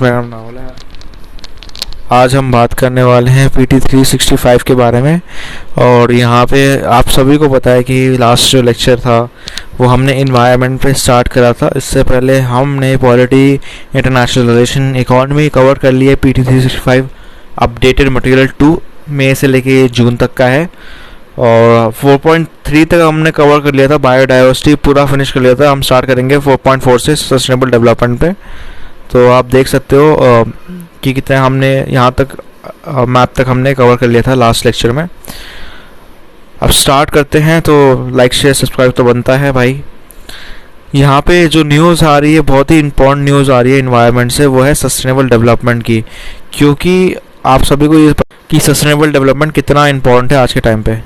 मेरा नाम नावल है। आज हम बात करने वाले हैं PT 365 के बारे में। और यहाँ पे आप सभी को पता है कि लास्ट जो लेक्चर था वो हमने इन्वायरमेंट पे स्टार्ट करा था। इससे पहले हमने polity, international relation, economy cover कर लिया। PT 365 अपडेटेड मटेरियल 2 मई से लेके जून तक का है। और 4.3 तक हमने कवर कर लिया था, बायोडाइवर्सिटी पूरा फिनिश कर लिया था। हम स्टार्ट करेंगे 4.4 से सस्टेनेबल डेवलपमेंट पे। तो आप देख सकते हो कि कितना हमने यहाँ तक मैप तक हमने कवर कर लिया था लास्ट लेक्चर में। अब स्टार्ट करते हैं। तो लाइक शेयर सब्सक्राइब तो बनता है भाई। यहाँ पे जो न्यूज़ आ रही है, बहुत ही इंपॉर्टेंट न्यूज़ आ रही है इन्वायरमेंट से, वो है सस्टेनेबल डेवलपमेंट की। क्योंकि आप सभी को ये कि सस्टेनेबल डेवलपमेंट कितना इम्पोर्टेंट है आज के टाइम पे।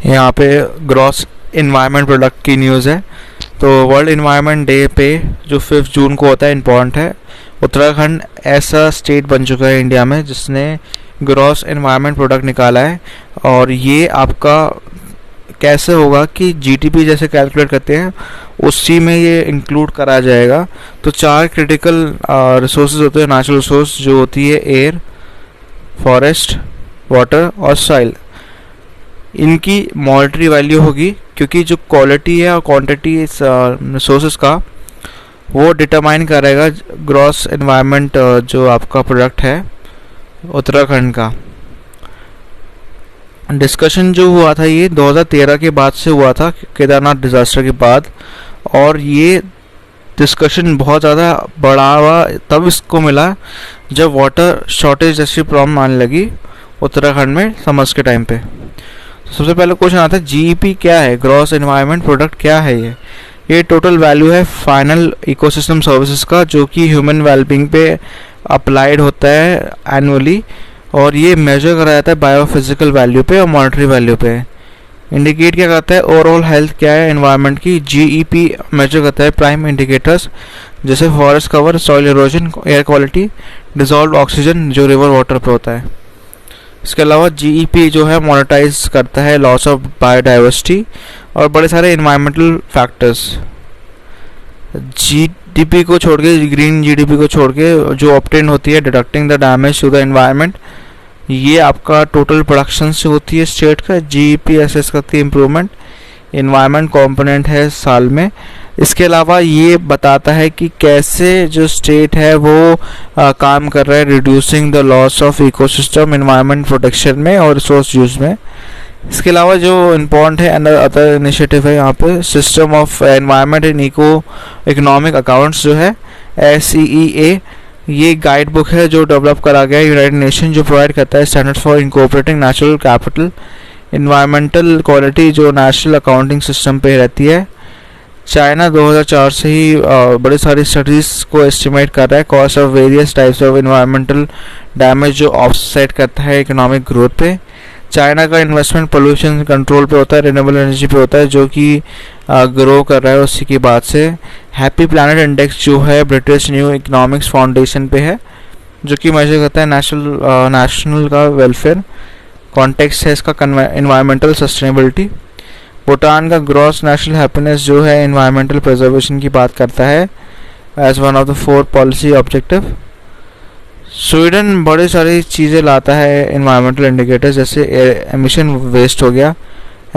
यहाँ पे ग्रॉस इन्वायरमेंट प्रोडक्ट की न्यूज़ है। तो वर्ल्ड इन्वायरमेंट डे पे जो 5 जून को होता है, इम्पॉर्टेंट है। उत्तराखंड ऐसा स्टेट बन चुका है इंडिया में जिसने ग्रॉस इन्वायरमेंट प्रोडक्ट निकाला है। और ये आपका कैसे होगा कि GDP जैसे कैलकुलेट करते हैं उसी में ये इंक्लूड करा जाएगा। तो 4 क्रिटिकल रिसोर्सेज होते हैं, नेचुरल रिसोर्स, जो होती है एयर, फॉरेस्ट, वाटर और सॉइल। इनकी मॉनेटरी वैल्यू होगी, क्योंकि जो क्वालिटी है और क्वांटिटी इस रिसोर्सेज का वो डिटरमाइन करेगा ग्रॉस एनवायरनमेंट जो आपका प्रोडक्ट है उत्तराखंड का। डिस्कशन जो हुआ था ये 2013 के बाद से हुआ था, केदारनाथ डिज़ास्टर के बाद। और ये डिस्कशन बहुत ज़्यादा बढ़ावा तब इसको मिला जब वाटर शॉर्टेज जैसी प्रॉब्लम आने लगी उत्तराखंड में समर्स के टाइम पे। सबसे पहले क्वेश्चन आता है GEP क्या है, ग्रॉस एनवायरनमेंट प्रोडक्ट क्या है। ये टोटल वैल्यू है फाइनल इकोसिस्टम सर्विसेज का, जो कि ह्यूमन वेलबींग पे अप्लाइड होता है एनुअली। और ये मेजर करा जाता है बायोफिजिकल वैल्यू पे और मॉनेटरी वैल्यू पे। इंडिकेट क्या करता है, ओवरऑल हेल्थ क्या है एनवायरनमेंट की। GEP मेजर करता है प्राइम इंडिकेटर्स जैसे forest cover, soil erosion, air quality, dissolve oxygen जो रिवर वाटर पे होता है। इसके अलावा GEP जो है मोनेटाइज करता है लॉस ऑफ बायोडाइवर्सिटी और बड़े सारे इन्वायरमेंटल फैक्टर्स। GDP को छोड़ के, ग्रीन GDP को छोड़ के जो ऑब्टेन होती है deducting the damage to the environment, ये आपका टोटल प्रोडक्शन से होती है स्टेट का। GEP असेस करती है इम्प्रूवमेंट, इन्वायरमेंट कंपोनेंट है साल में। इसके अलावा ये बताता है कि कैसे जो स्टेट है वो काम कर रहा है reducing the loss of ecosystem, environment protection में और रिसोर्स यूज में। इसके अलावा जो इम्पोर्टेंट है अदर इनिशिएटिव है यहाँ पे, system of environment and economic accounts जो है SEEA, ये गाइड बुक है जो डेवलप करा गया है यूनाइटेड नेशन, जो प्रोवाइड करता है standards for incorporating natural capital, environmental quality जो नेशनल अकाउंटिंग सिस्टम पे रहती है। चाइना 2004 से ही बड़ी सारी स्टडीज़ को एस्टिमेट कर रहा है cost of various types of environmental damage जो ऑफसेट करता है इकोनॉमिक ग्रोथ पे। चाइना का इन्वेस्टमेंट पोल्यूशन कंट्रोल पे होता है, रिन्यूएबल एनर्जी पे होता है, जो कि ग्रो कर रहा है उसी की बात से। हैप्पी प्लैनेट इंडेक्स जो है ब्रिटिश न्यू इकोनॉमिक्स फाउंडेशन पे है, जो कि मेजर करता है नेशनल का वेलफेयर। कॉन्टेक्स्ट है इसका इन्वायरमेंटल सस्टेनेबिलिटी। भूटान का ग्रॉस नेशनल हैप्पीनेस जो है इन्वायरमेंटल प्रिजर्वेशन की बात करता है as one of the 4 policy objective. Sweden बड़ी सारी चीज़ें लाता है इन्वायरमेंटल इंडिकेटर्स, जैसे एमिशन वेस्ट हो गया,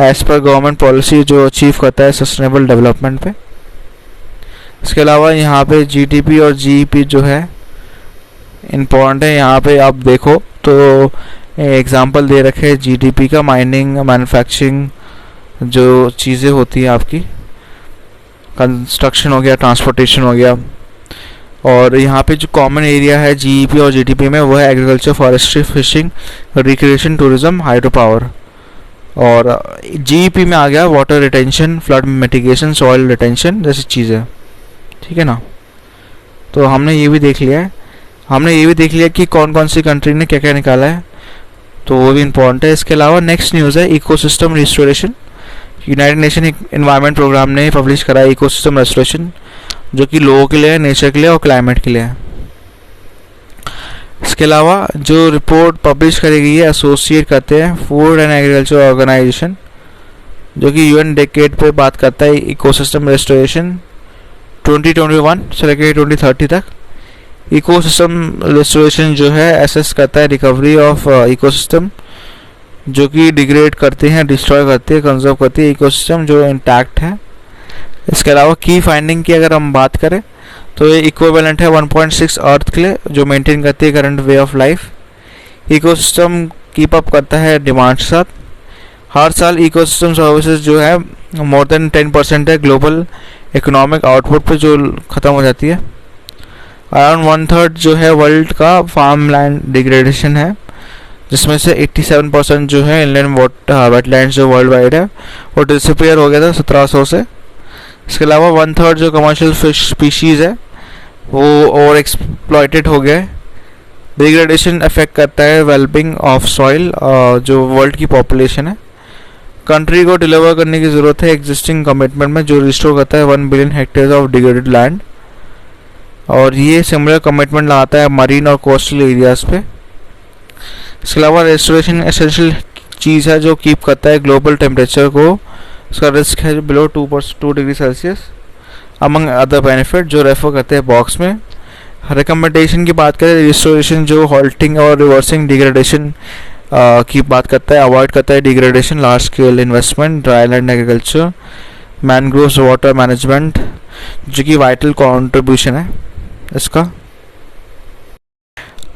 एज पर गवर्नमेंट पॉलिसी जो अचीव करता है सस्टेनेबल डेवलपमेंट पे। इसके अलावा यहाँ पे GDP और GEP जो है इम्पोर्टेंट है। यहाँ पे आप देखो तो एग्जांपल दे रखे हैं GDP का, माइनिंग, मैन्युफैक्चरिंग जो चीज़ें होती हैं आपकी, कंस्ट्रक्शन हो गया, ट्रांसपोर्टेशन हो गया। और यहाँ पे जो कॉमन एरिया है GEP और GDP में वो है agriculture, forestry, fishing, recreation, tourism, hydro power. और GEP में आ गया water retention, flood mitigation, soil retention जैसी चीज़ें, ठीक है ना। तो हमने ये भी देख लिया है। हमने ये भी देख लिया कि कौन कौन सी कंट्री ने क्या क्या निकाला है, तो वो भी इम्पोर्टेंट है। इसके अलावा नेक्स्ट न्यूज़ है ecosystem restoration. United Nation Environment Programme ने पब्लिश करा है इकोसिस्टम रेस्टोरेशन, जो कि लोगों के लिए, नेचर के लिए और क्लाइमेट के लिए है। इसके अलावा जो रिपोर्ट पब्लिश करी गई है एसोसिएट करते हैं फूड एंड एग्रीकल्चर ऑर्गेनाइजेशन, जो कि UN डेकेड पे बात करता है इकोसिस्टम रेस्टोरेशन 2021 से लेकर 2030 तक। इकोसिस्टम रिस्टोरेशन जो है एसेस करता है रिकवरी ऑफ इकोसिस्टम जो कि डिग्रेड करते हैं, डिस्ट्रॉय करते हैं, कंजर्व करती है इकोसिस्टम जो इंटैक्ट है। इसके अलावा की फाइंडिंग की अगर हम बात करें तो ये इक्विवेलेंट है 1.6 अर्थ के लिए जो मेंटेन करती है current way of life. Ecosystem keep up करता है डिमांड के साथ। हर साल इकोसिस्टम सर्विसेज जो है मोर देन 10% है ग्लोबल इकोनॉमिक आउटपुट पे जो ख़त्म हो जाती है। अराउंड 1/3 जो है वर्ल्ड का फार्म लैंड डिग्रेडेशन है, जिसमें से 87% जो है इनलैंड वेटलैंड जो वर्ल्ड वाइड है वो डिसअपियर हो गया था 1700 से। इसके अलावा 1/3 जो कमर्शियल फिश स्पीशीज़ है वो ओवर एक्सप्लॉयटेड हो गया है। डिग्रेडेशन अफेक्ट करता है वेलबिंग ऑफ सॉइल जो वर्ल्ड की पॉपुलेशन है। कंट्री को डिलीवर करने की ज़रूरत है एग्जिस्टिंग कमिटमेंट में जो रिस्टोर करता है 1 billion hectare of degraded land, और ये सिमिलर कमिटमेंट लाता है मरीन और कोस्टल एरियाज़ पे। इसके अलावा रेस्टोरेशन एसेंशियल चीज़ है जो कीप करता है ग्लोबल टेम्परेचर को, उसका रिस्क है below 2 degree Celsius among other benefit जो रेफर करते हैं बॉक्स में। रिकमेंडेशन की बात करें रिस्टोरेशन जो हॉल्टिंग और रिवर्सिंग डिग्रेडेशन की बात करता है, अवॉइड करता है degradation, large scale investment, dry land agriculture, mangroves water management जो कि वाइटल कॉन्ट्रीब्यूशन है इसका।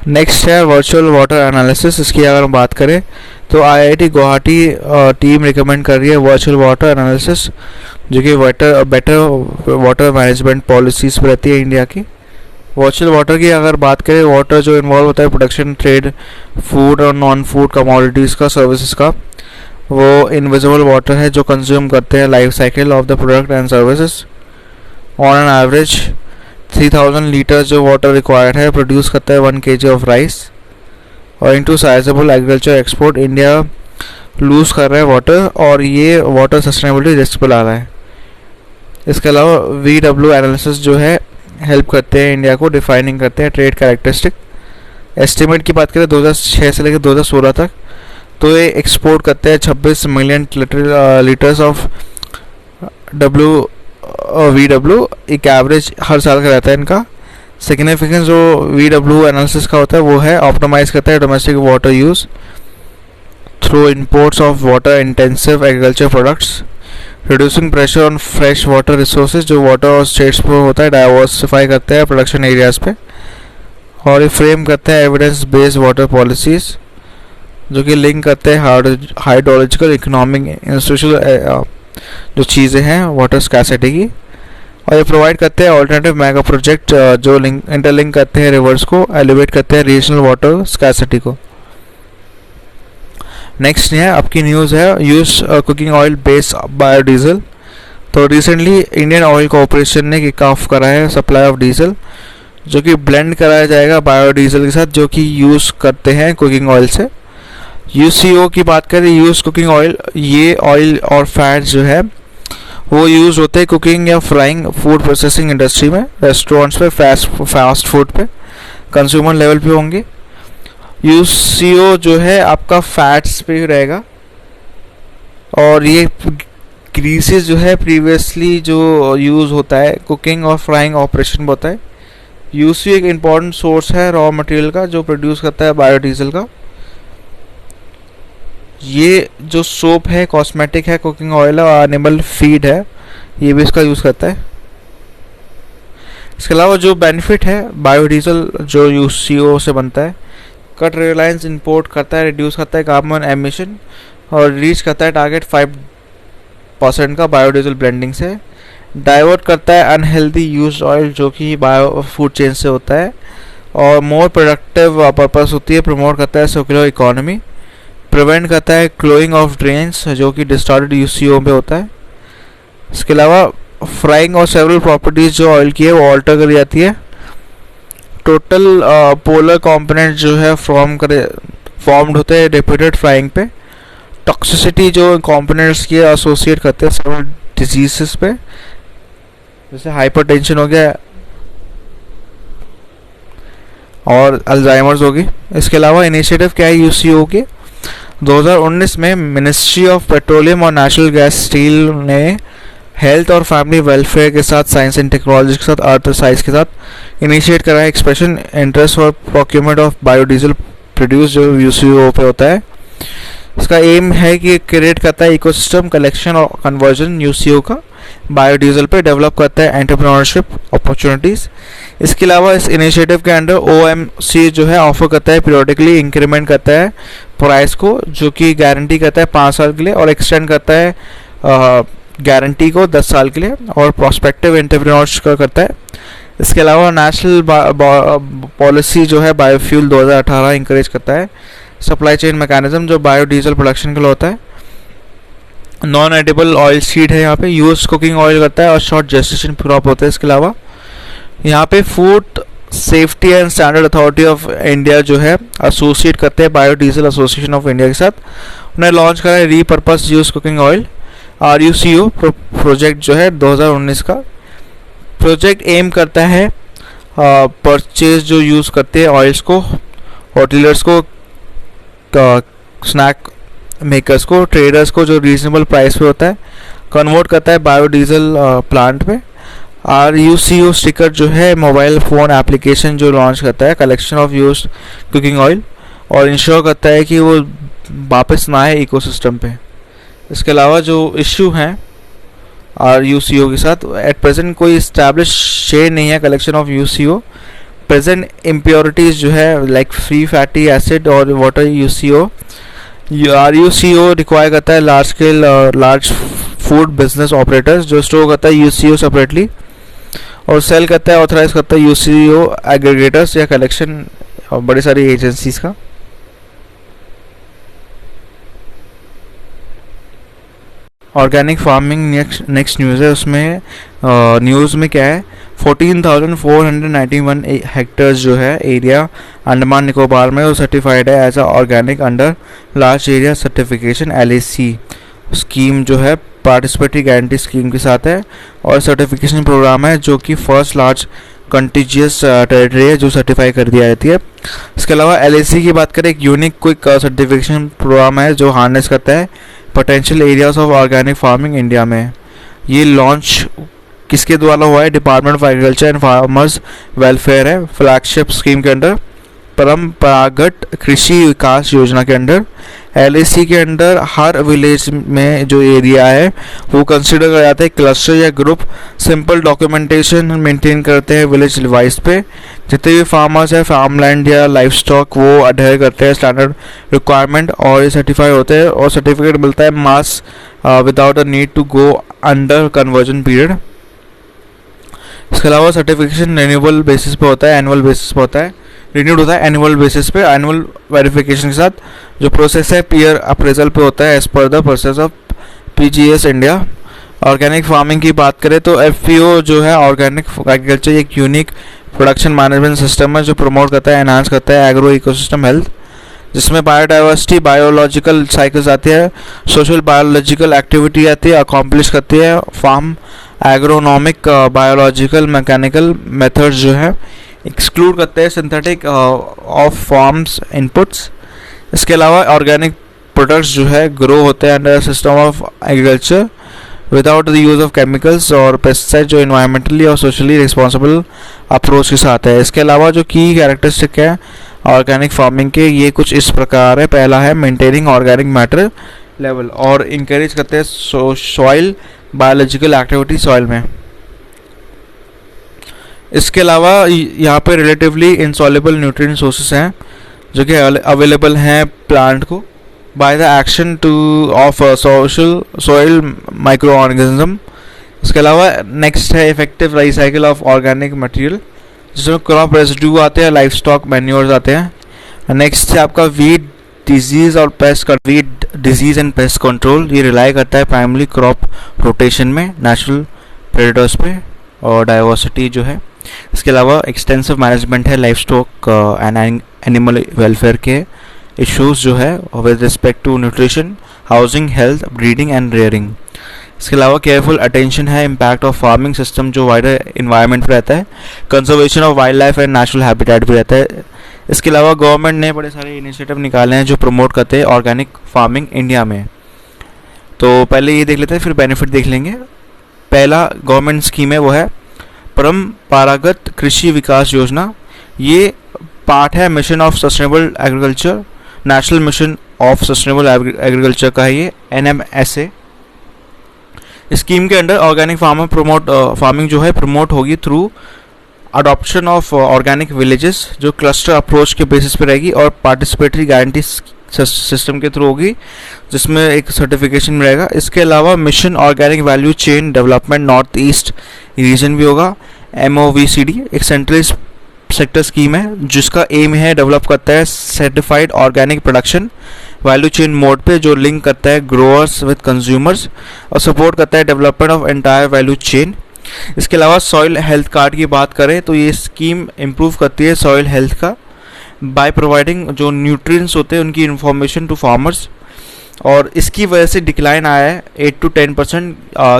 नेक्स्ट है वर्चुअल वाटर एनालिसिस। इसकी अगर हम बात करें तो आईआईटी गुवाहाटी टीम रिकमेंड कर रही है वर्चुअल वाटर एनालिसिस जो कि बेटर वाटर मैनेजमेंट पॉलिसीज़ पर रहती है इंडिया की। वर्चुअल वाटर की अगर बात करें, वाटर जो इन्वॉल्व होता है प्रोडक्शन, ट्रेड, फूड और नॉन फूड कमोडिटीज़ का, सर्विसेज का, वो इनविजिबल वाटर है जो कंज्यूम करते हैं life cycle of the product and services. On an average 3000 litres जो वाटर रिक्वायर्ड है प्रोड्यूस करता है 1 kg ऑफ राइस। और into sizeable agriculture export India lose कर रहा है वाटर, और ये वाटर सस्टेनेबिलिटी रिस्क पर ला रहा है। इसके अलावा VW एनालिसिस जो है हेल्प करते हैं इंडिया को, डिफाइनिंग करते हैं ट्रेड कैरेक्टरिस्टिक। एस्टिमेट की बात करें 2006 से लेकर 2016 तक तो ये एक्सपोर्ट करते हैं 26 मिलियन लीटर्स ऑफ VW, एक एवरेज हर साल का रहता है इनका। सिग्निफिकेंस जो VW एनालिसिस का होता है वो है ऑप्टिमाइज करता है domestic water use through imports of water intensive agriculture products, reducing pressure on fresh water resources जो वाटर और स्टेट्स पर होता है, डाइवर्सिफाई करता है प्रोडक्शन एरियाज़ पे, और ये फ्रेम करता है एविडेंस बेस्ड वाटर पॉलिसीज़ जो कि लिंक करते हैं हाइड्रोलॉजिकल इकोनॉमिक इंस्टीट्यूशनल जो चीज़ें हैं वाटर स्कैसिटी की, और ये प्रोवाइड करते हैं ऑल्टरनेटिव मेगा प्रोजेक्ट जो इंटरलिंक करते हैं रिवर्स को, एलिवेट करते हैं रीजनल वाटर स्कैसिटी को। नेक्स्ट है आपकी न्यूज़ है use cooking oil based biodiesel. तो रिसेंटली इंडियन ऑयल कॉर्पोरेशन ने किक ऑफ करा है सप्लाई ऑफ डीजल जो कि ब्लेंड कराया जाएगा बायोडीजल के साथ जो कि यूज़ करते हैं कुकिंग ऑयल से। UCO की बात करें, यूज कुकिंग ऑयल, ये ऑयल और फैट जो है वो यूज़ होते हैं कुकिंग या फ्राइंग फूड प्रोसेसिंग इंडस्ट्री में, रेस्टोरेंट्स पे, फास्ट फूड पे, कंज्यूमर लेवल पे होंगे। UCO जो है आपका फैट्स पे ही रहेगा, और ये ग्रीसेस जो है प्रीवियसली जो यूज़ होता है कुकिंग और फ्राइंग ऑपरेशन में होता है। UCO एक इम्पॉर्टेंट सोर्स है रॉ मटेरियल का जो प्रोड्यूस करता है बायोडीजल का। ये जो सोप है, कॉस्मेटिक है, कुकिंग ऑयल है और एनिमल फीड है, ये भी इसका यूज़ करता है। इसके अलावा जो बेनिफिट है बायोडीजल जो UCO से बनता है, कट रिलायंस इंपोर्ट करता है, रिड्यूस करता है कार्बन एमिशन और रीच करता है टारगेट 5% का बायोडीजल ब्लेंडिंग से, डाइवर्ट करता है अनहेल्दी यूज ऑयल जो कि बायो फूड चेन से होता है, और मोर प्रोडक्टिव पर्पस होती है, प्रमोट करता है सर्कुलर इकोनॉमी, प्रिवेंट करता है क्लोइंग ऑफ ड्रेन्स जो कि डिस्टार्टेड UCO में होता है। इसके अलावा फ्राइंग और सेवरल प्रॉपर्टीज़ जो ऑयल की है वो ऑल्टर करी जाती है। टोटल पोलर कंपोनेंट जो है फॉर्म्ड होते हैं रिपीटेड फ्राइंग पे। टॉक्सिसिटी जो कंपोनेंट्स की एसोसिएट करते हैं सेवरल डिजीजेस पे, जैसे हाइपरटेंशन हो गया और अल्जाइमर्स होगी। इसके अलावा इनिशिएटिव क्या है UCO के, 2019 में मिनिस्ट्री ऑफ पेट्रोलियम और नेचुरल गैस स्टील ने हेल्थ और फैमिली वेलफेयर के साथ, साइंस एंड टेक्नोलॉजी के साथ, अर्थ साइंस के साथ इनिशिएट करा है expression interest for procurement of biodiesel produce जो यूसीओ पे होता है। इसका एम है कि क्रिएट करता है इकोसिस्टम कलेक्शन और कन्वर्जन यूसीओ का बायोडीजल पे, डेवलप करता है एंटरप्रेन्योरशिप अपॉर्चुनिटीज़। इसके अलावा इस इनिशिएटिव के अंडर ओएमसी जो है ऑफर करता है पीरियोडिकली इंक्रीमेंट करता है प्राइस को, जो कि गारंटी करता है 5 साल के लिए और एक्सटेंड करता है गारंटी को 10 साल के लिए और प्रोस्पेक्टिव एंटरप्रेन्योरशिप करता है। इसके अलावा नेशनल पॉलिसी जो है बायोफ्यूल 2018 इंकरेज करता है सप्लाई चेन मैकेनिज्म जो बायोडीजल प्रोडक्शन के लिए होता है। नॉन एडिबल ऑयल सीड है यहाँ पे, यूज कुकिंग ऑयल करता है और शॉर्ट जेस्टेशन क्रॉप होता है। इसके अलावा यहाँ पे food safety and standard authority of India जो है एसोसिएट करते हैं बायोडीजल एसोसिएशन ऑफ इंडिया के साथ। उन्हें लॉन्च करा है repurpose use cooking oil RUCO project जो है 2019 का। प्रोजेक्ट एम करता है परचेज जो यूज़ करते हैं ऑयल्स को, होटलर्स को, स्नैक मेकर्स को, ट्रेडर्स को जो रीजनेबल प्राइस पे होता है, कन्वर्ट करता है बायोडीजल प्लांट पे। RUCO स्टिकर जो है मोबाइल फ़ोन एप्लीकेशन जो लॉन्च करता है collection of used cooking oil और इंश्योर करता है कि वो वापस ना आए इकोसिस्टम पे। इसके अलावा जो इश्यू हैं RUCO के साथ, एट प्रेजेंट कोई इस्टेब्लिश शेयर नहीं है collection of UCO। Present impurities जो है लाइक फ्री फैटी एसिड और वाटर RUCO रिक्वायर करता है लार्ज फूड बिजनेस ऑपरेटर्स जो स्टोर करता है UCO सेपरेटली और सेल करता है, ऑथराइज करता है UCO एग्रीगेटर्स या कलेक्शन और बड़ी सारी एजेंसीज का। ऑर्गेनिक फार्मिंग नेक्स्ट न्यूज़ है, उसमें न्यूज़ में क्या है 14,491 हेक्टर्स जो है एरिया अंडमान निकोबार में वो सर्टिफाइड है as a organic under large area certification LAC scheme जो है पार्टिसिपेटरी गारंटी स्कीम के साथ है और सर्टिफिकेशन प्रोग्राम है जो कि फर्स्ट लार्ज कंटिजियस टेरिटरी है जो सर्टिफाई कर दिया जाती है। इसके अलावा LAC की बात करें एक यूनिक क्विक सर्टिफिकेशन प्रोग्राम है जो हार्नेस करता है potential areas of organic farming India में। ये लॉन्च किसके द्वारा हुआ है? Department of agriculture and farmers welfare है फ्लैगशिप स्कीम के अंडर, परंपरागत कृषि विकास योजना के अंडर। LAC के अंडर हर विलेज में जो एरिया है वो कंसिडर किया जाता है क्लस्टर या ग्रुप। सिंपल डॉक्यूमेंटेशन मेंटेन करते हैं विलेज वाइज पे। जितने भी फार्मर्स है फार्मलैंड या लाइफ स्टॉक वो अडेयर करते हैं स्टैंडर्ड रिक्वायरमेंट और ये सर्टिफाई होते हैं और सर्टिफिकेट मिलता है मास without a need to go under conversion period. इसके अलावा सर्टिफिकेशन रिन्यूएबल बेसिस पे होता है, एनुअल बेसिस पे होता है, रिन्यूड होता है एनुअल बेसिस पे। एनुअल वेरिफिकेशन के साथ जो प्रोसेस है पीयर अप्रेजल पे होता है as per the process of PGS India. Organic farming की बात करें तो FPO जो है ऑर्गेनिक एग्रीकल्चर एक यूनिक प्रोडक्शन मैनेजमेंट सिस्टम है जो प्रमोट करता है एनहांस करता है एग्रो इकोसिस्टम हेल्थ, जिसमें बायोडाइवर्सिटी बायोलॉजिकल साइकिल्स आती है, सोशल बायोलॉजिकल एक्टिविटी आती है, अकॉम्प्लिश करती है farm agronomic biological mechanical methods जो है एक्सक्लूड करते हैं सिंथेटिक ऑफ फार्म्स इनपुट्स। इसके अलावा ऑर्गेनिक प्रोडक्ट्स जो है ग्रो होते हैं under system of agriculture without the use of chemicals और पेस्टिसाइड जो इन्वायरमेंटली और सोशली रिस्पॉन्सिबल अप्रोच के साथ है। इसके अलावा जो की कैरेक्टरिस्टिक है ऑर्गेनिक फार्मिंग के ये कुछ इस प्रकार है। पहला है मेंटेनिंग ऑर्गेनिक मैटर लेवल और इंकरेज करते हैं सॉइल बायोलॉजिकल एक्टिविटी सॉइल में। इसके अलावा यहाँ पे रिलेटिवली इंसॉल्युबल न्यूट्रिएंट सोर्सेस हैं जो कि अवेलेबल हैं प्लांट को by the action two of soil micro organism. इसके अलावा नेक्स्ट है effective recycle of organic material जिसमें क्रॉप रेजिड्यू आते हैं, लाइफ स्टॉक मैन्योर्स आते हैं। नेक्स्ट है आपका वीड डिजीज़ और pest weed disease and pest control. ये रिलाई करता है प्राइमरी क्रॉप रोटेशन में, नेचुरल प्रेडेटर्स पे और डाइवर्सिटी जो है। इसके अलावा एक्सटेंसिव मैनेजमेंट है livestock and animal welfare के इश्यूज जो है with respect to nutrition, housing, health, breeding and rearing. इसके अलावा केयरफुल अटेंशन है इम्पैक्ट ऑफ फार्मिंग सिस्टम जो वाइडर इन्वायरमेंट पर रहता है, conservation of wild life and natural habitat भी रहता है। इसके अलावा गवर्नमेंट ने बड़े सारे इनिशिएटिव निकाले हैं जो प्रमोट करते हैं ऑर्गेनिक फार्मिंग इंडिया में। तो पहले ये देख लेते हैं फिर बेनिफिट देख लेंगे। पहला गवर्नमेंट स्कीम है वो है परंपरागत कृषि विकास योजना। ये पार्ट है mission of sustainable agriculture, national mission of sustainable agriculture का है ये, NMSA। स्कीम के अंडर ऑर्गेनिक फार्मिंग जो है प्रमोट होगी through adoption of organic villages, जो क्लस्टर अप्रोच के बेसिस पे रहेगी, और पार्टिसिपेटरी गारंटी सिस्टम के थ्रू होगी जिसमें एक सर्टिफिकेशन मिलेगा। इसके अलावा mission organic value chain development north east region भी होगा, MOVCD, एक सेंट्रलाइज्ड सेक्टर स्कीम है जिसका एम है डेवलप करता है certified organic production value chain mode पे, जो लिंक करता है ग्रोअर्स विद कंज्यूमर्स और सपोर्ट करता है development of entire value chain. इसके अलावा सॉइल हेल्थ कार्ड की बात करें तो ये स्कीम इम्प्रूव करती है सॉइल हेल्थ का बाय प्रोवाइडिंग जो न्यूट्रिएंट्स होते हैं उनकी इन्फॉर्मेशन टू फार्मर्स, और इसकी वजह से डिक्लाइन आया है 8 to 10%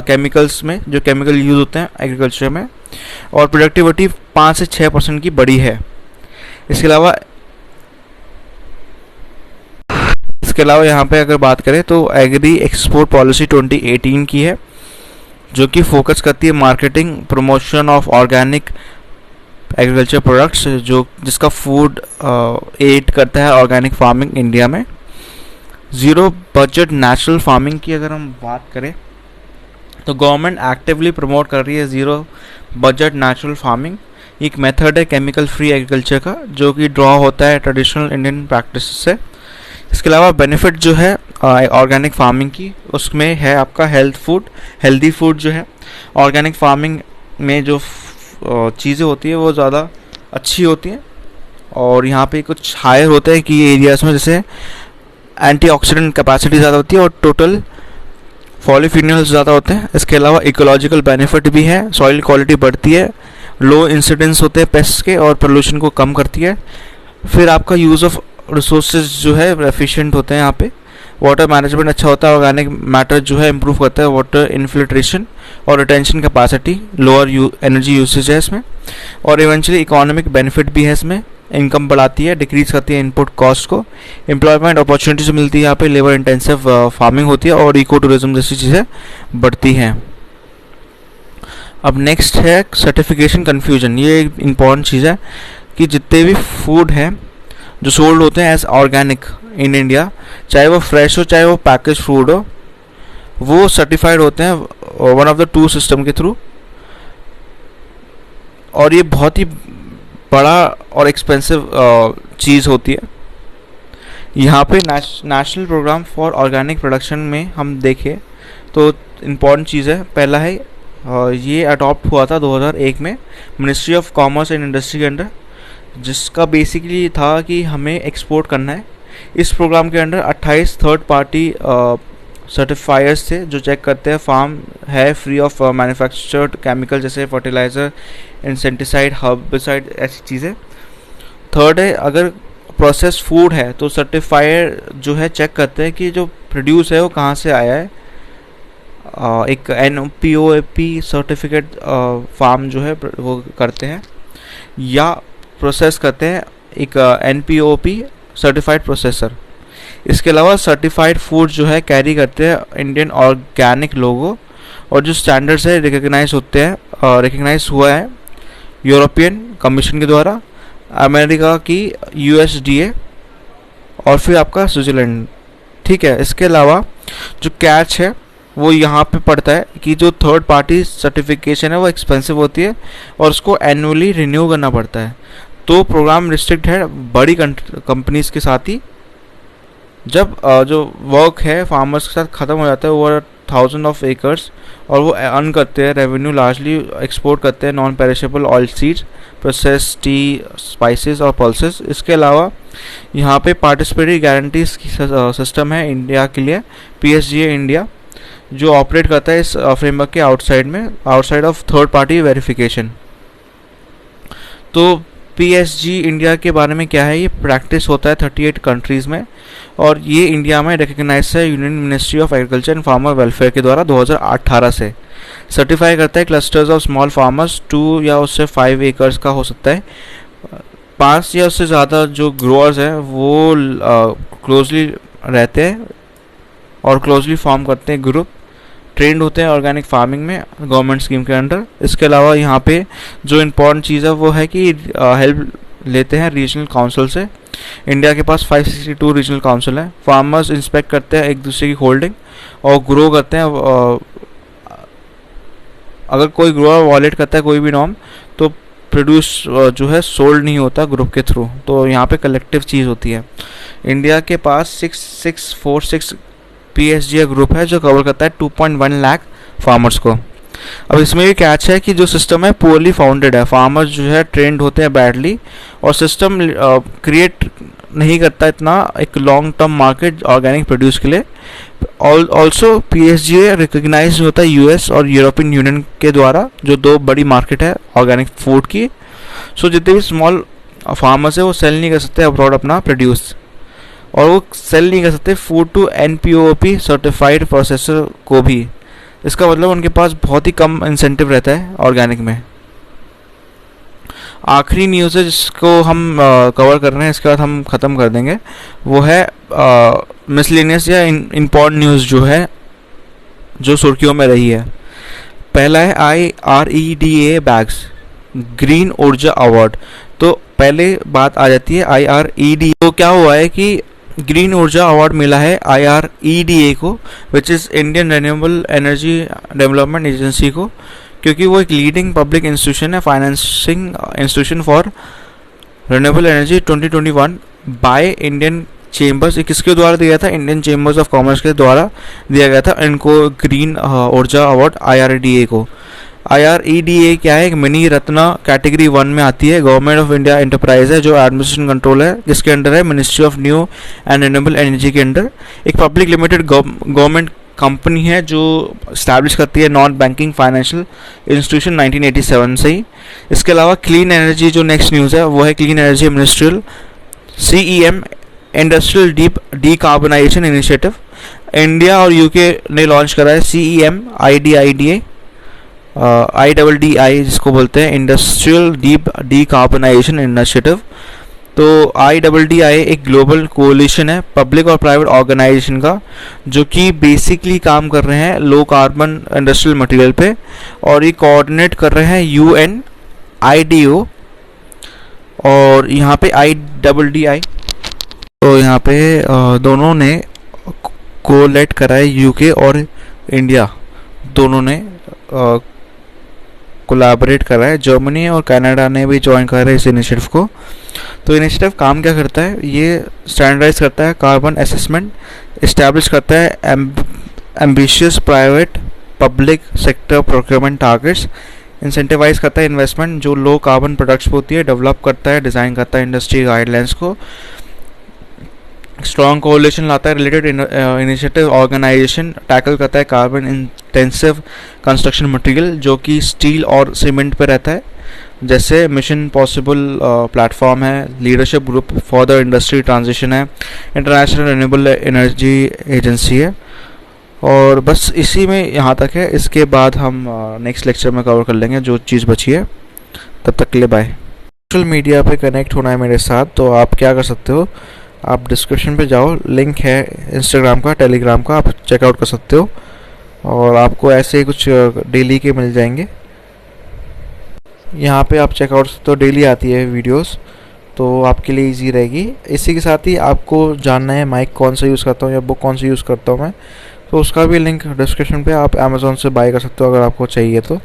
केमिकल्स में, जो केमिकल यूज होते हैं एग्रीकल्चर में, और प्रोडक्टिविटी 5 से 6% की बढ़ी है। इसके अलावा यहाँ पे अगर बात करें तो एग्री एक्सपोर्ट पॉलिसी 2018 की है, जो कि फोकस करती है marketing promotion of organic agriculture products, जिसका फूड एड करता है ऑर्गेनिक फार्मिंग इंडिया में। ज़ीरो बजट नेचुरल फार्मिंग की अगर हम बात करें तो गवर्नमेंट एक्टिवली प्रमोट कर रही है ज़ीरो बजट नेचुरल फार्मिंग। एक मेथड है केमिकल फ्री एग्रीकल्चर का, जो कि ड्रॉ होता है ट्रेडिशनल इंडियन प्रैक्टिस से। इसके अलावा बेनिफिट जो है ऑर्गेनिक फार्मिंग की, उसमें है आपका हेल्दी फूड जो है। ऑर्गेनिक फार्मिंग में जो चीज़ें होती है वो ज़्यादा अच्छी होती हैं, और यहाँ पे कुछ हायर होते हैं कि एरियाज़ में, जैसे एंटीऑक्सीडेंट कैपेसिटी ज़्यादा होती है और टोटल पॉलीफिनोल्स ज़्यादा होते हैं। इसके अलावा इकोलॉजिकल बेनिफिट भी है, सॉइल क्वालिटी बढ़ती है, लो इंसिडेंस होते हैं पेस्ट के, और पोल्यूशन को कम करती है। फिर आपका यूज़ ऑफ रिसोर्सेज जो है एफिशिएंट होते हैं यहाँ पे, वाटर मैनेजमेंट अच्छा होता है, ऑर्गेनिक मैटर जो है इंप्रूव करता है वाटर इन्फिल्ट्रेशन और retention capacity, lower energy usage है इसमें, और इवेंचुअली इकोनॉमिक बेनिफिट भी है इसमें, इनकम बढ़ाती है, डिक्रीज करती है इनपुट कॉस्ट को, एम्प्लॉयमेंट अपॉर्चुनिटीज मिलती है यहाँ पे, लेबर इंटेंसिव फार्मिंग होती है, और इको टूरिज्म जैसी चीज़ें बढ़ती हैं। अब नेक्स्ट है सर्टिफिकेशन कन्फ्यूजन। ये एक इम्पॉर्टेंट चीज़ है कि जितने भी फूड हैं जो सोल्ड होते हैं एज ऑर्गेनिक इन इंडिया, चाहे वो फ्रेश हो चाहे वो पैकेज फूड हो, वो सर्टिफाइड होते हैं one of the two system के थ्रू, और ये बहुत ही बड़ा और एक्सपेंसिव चीज़ होती है। यहाँ पे national programme for organic production में हम देखें तो इम्पॉर्टेंट चीज़ है, पहला है ये अडॉप्ट हुआ था 2001 में ministry of commerce and industry के अंडर, जिसका बेसिकली था कि हमें एक्सपोर्ट करना है। इस प्रोग्राम के अंडर 28 थर्ड पार्टी सर्टिफायर्स थे जो चेक करते हैं फार्म है फ्री ऑफ मैन्युफैक्चर्ड केमिकल जैसे फर्टिलाइज़र, इंसेक्टिसाइड, हर्बिसाइड, ऐसी चीज़ें। थर्ड है अगर प्रोसेस फूड है तो सर्टिफायर जो है चेक करते हैं कि जो प्रोड्यूस है वो कहाँ से आया है। एक NPOP सर्टिफिकेट फार्म जो है वो करते हैं या प्रोसेस करते हैं एक NPOP सर्टिफाइड प्रोसेसर। इसके अलावा सर्टिफाइड फूड जो है कैरी करते हैं इंडियन ऑर्गेनिक लोगो, और जो स्टैंडर्ड्स है रिकग्नाइज होते हैं, रिकग्नाइज हुआ है यूरोपियन कमीशन के द्वारा, अमेरिका की USDA, और फिर आपका स्विट्ज़रलैंड। ठीक है, इसके अलावा जो कैच है वो यहाँ पे पड़ता है कि जो थर्ड पार्टी सर्टिफिकेशन है वो एक्सपेंसिव होती है और उसको एनुअली रिन्यू करना पड़ता है। तो प्रोग्राम रिस्ट्रिक्ट है बड़ी कंपनीज के साथ ही। जब जो वर्क है फार्मर्स के साथ ख़त्म हो जाता है ओवर 1000 ऑफ एकर्स, और वो अर्न करते हैं रेवेन्यू, लार्जली एक्सपोर्ट करते हैं non perishable oil seeds, process T, spices और पल्सेस। इसके अलावा यहाँ पे पार्टिसिपेटरी गारंटी सिस्टम है इंडिया के लिए, PSGA इंडिया, जो ऑपरेट करता है इस फ्रेमवर्क के outside of third party verification. तो PSG इंडिया के बारे में क्या है, ये प्रैक्टिस होता है 38 कंट्रीज़ में, और ये इंडिया में रिकग्नाइज है union ministry of agriculture and farmer welfare के द्वारा 2018 से। सर्टिफाई करता है क्लस्टर्स ऑफ स्मॉल फार्मर्स 2 या उससे 5 एकर्स का हो सकता है, 5 या उससे ज़्यादा जो ग्रोअर्स हैं वो क्लोजली रहते हैं और क्लोजली फॉर्म करते हैं ग्रुप, ट्रेंड होते हैं ऑर्गेनिक फार्मिंग में गवर्नमेंट स्कीम के अंडर। इसके अलावा यहाँ पे जो इम्पोर्टेंट चीज़ है वो है कि हेल्प लेते हैं रीजनल काउंसिल से। इंडिया के पास 562 रीजनल काउंसिल है। फार्मर्स इंस्पेक्ट करते हैं एक दूसरे की होल्डिंग और ग्रो करते हैं। अगर कोई ग्रोअर वॉलेट करता है कोई भी नॉर्म तो प्रोड्यूस जो है सोल्ड नहीं होता ग्रुप के थ्रू, तो यहाँ पे कलेक्टिव चीज़ होती है। इंडिया के पास 6646 PSGA ग्रुप है जो कवर करता है 2.1 लाख फार्मर्स को। अब इसमें भी कैच है कि जो सिस्टम है पुअरली फाउंडेड है। फार्मर्स जो है ट्रेंड होते हैं बैडली और सिस्टम क्रिएट नहीं करता इतना एक long term market organic produce के लिए। ऑल्सो PSGA रिकग्नाइज होता है US और यूरोपियन यूनियन के द्वारा, जो दो बड़ी मार्केट है ऑर्गेनिक फूड की। सो जितने भी स्मॉल फार्मर्स है वो सेल नहीं कर सकते अब्रॉड अपना प्रोड्यूस, और वो सेल नहीं कर सकते food to NPOP certified processor को भी। इसका मतलब उनके पास बहुत ही कम इंसेंटिव रहता है ऑर्गेनिक में। आखिरी न्यूज़ है जिसको हम कवर कर रहे हैं, इसके बाद हम ख़त्म कर देंगे, वो है मिसलेनियस या इम्पॉर्टेंट न्यूज़ जो है जो सुर्खियों में रही है। पहला है IREDA बैग्स ग्रीन ऊर्जा अवार्ड। तो पहले बात आ जाती है IREDA। तो क्या हुआ है कि ग्रीन ऊर्जा अवार्ड मिला है IREDA को, which is Indian renewable energy development agency को, क्योंकि वो एक लीडिंग पब्लिक इंस्टीट्यूशन है, financing institution for renewable energy 2021 by Indian chambers. किसके द्वारा दिया था? इंडियन चेंबर्स ऑफ कॉमर्स के द्वारा दिया गया था इनको ग्रीन ऊर्जा अवार्ड IREDA को। IREDA क्या है? एक मिनी रत्ना कैटेगरी 1 में आती है। गवर्नमेंट ऑफ इंडिया एंटरप्राइज है जो एडमिनिस्ट्रेशन कंट्रोल है, जिसके अंडर है ministry of new and renewable energy के अंडर। एक पब्लिक लिमिटेड गवर्नमेंट कंपनी है जो स्टैब्लिश करती है नॉन बैंकिंग फाइनेंशियल इंस्टीट्यूशन 1987 से ही। इसके अलावा क्लीन एनर्जी जो नेक्स्ट न्यूज़ है वो है clean energy ministerial CEM industrial decarbonisation initiative. India और UK ने लॉन्च करा है CEM IDIDA IDDI जिसको बोलते हैं इंडस्ट्रियल डीकार्बनाइजेशन इनिशिएटिव। तो IDDI एक ग्लोबल कोलिशन है पब्लिक और प्राइवेट ऑर्गेनाइजेशन का, जो कि बेसिकली काम कर रहे हैं लो कार्बन इंडस्ट्रियल मटेरियल पे, और ये कोऑर्डिनेट कर रहे हैं UNIDO और यहाँ पे IDDI। तो यहाँ पे दोनों ने कोलैब करा है, UK और इंडिया दोनों ने कोलैबोरेट कर रहा है। जर्मनी और कनाडा ने भी ज्वाइन कर रहा है इस इनिशिएटिव को। तो इनिशिएटिव काम क्या करता है? ये स्टैंडर्डाइज करता है कार्बन असेसमेंट, इस्टेब्लिश करता है ambitious private public sector procurement targets, incentivise करता है इन्वेस्टमेंट जो लो कार्बन प्रोडक्ट्स होती है, डेवलप करता है डिज़ाइन करता है इंडस्ट्री गाइडलाइंस को, स्ट्रॉन्ग कोऑलिशन लाता है रिलेटेड इनिशिएटिव ऑर्गेनाइजेशन, टैकल करता है कार्बन इंटेंसिव कंस्ट्रक्शन मटेरियल जो कि स्टील और सीमेंट पे रहता है, जैसे मिशन पॉसिबल प्लेटफॉर्म है, leadership group for the industry transition है, इंटरनेशनल रिन्यूएबल एनर्जी एजेंसी है। और बस इसी में यहाँ तक है। इसके बाद हम नेक्स्ट लेक्चर में कवर कर लेंगे जो चीज़ बची है। तब तक के लिए बाय। सोशल मीडिया पे कनेक्ट होना है मेरे साथ, तो आप क्या कर सकते हो, आप डिस्क्रिप्शन पे जाओ, लिंक है इंस्टाग्राम का, टेलीग्राम का, आप चेकआउट कर सकते हो और आपको ऐसे ही कुछ डेली के मिल जाएंगे। यहाँ पे आप चेकआउट सकते हो, डेली आती है वीडियोस, तो आपके लिए इजी रहेगी। इसी के साथ ही आपको जानना है माइक कौन सा यूज़ करता हूँ या बुक कौन सी यूज़ करता हूँ मैं, तो उसका भी लिंक डिस्क्रिप्शन पे, आप अमेज़ॉन से बाय कर सकते हो अगर आपको चाहिए तो।